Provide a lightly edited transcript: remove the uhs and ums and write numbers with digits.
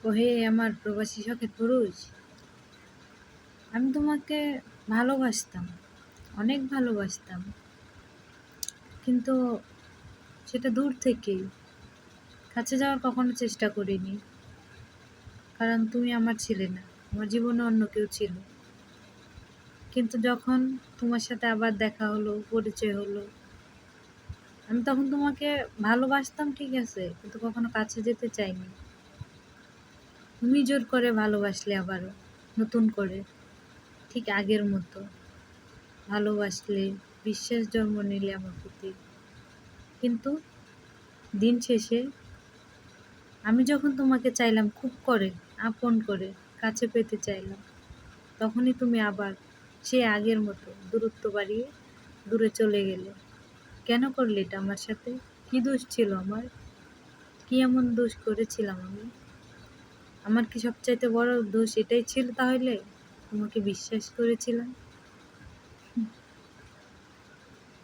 ওহে আমার প্রবাসী শখের পুরুষ, আমি তোমাকে ভালোবাসতাম, অনেক ভালোবাসতাম, কিন্তু সেটা দূর থেকেই, কাছে যাওয়ার কখনো চেষ্টা করিনি। কারণ তুমি আমার ছিলে না, আমার জীবনে অন্য কেউ ছিল। কিন্তু যখন তোমার সাথে আবার দেখা হলো, পরিচয় হলো, আমি তখন তোমাকে ভালোবাসতাম, ঠিক আছে, কিন্তু কখনো কাছে যেতে চাইনি। তুমি জোর করে ভালোবাসলে আবারও, নতুন করে, ঠিক আগের মতো ভালোবাসলে, বিশ্বাস জন্ম নিলে আমার প্রতি। কিন্তু দিন শেষে আমি যখন তোমাকে চাইলাম খুব করে, আপন করে, কাছে পেতে চাইলাম, তখনই তুমি আবার সে আগের মতো দূরত্ব বাড়িয়ে দূরে চলে গেলে। কেন করলে এটা আমার সাথে? কি দোষ ছিল আমার? কি এমন দোষ করেছিলাম আমি? আমার কি সবচাইতে বড় দোষ এটাই ছিল তাহলে? তোমাকে বিশ্বাস করেছিলাম,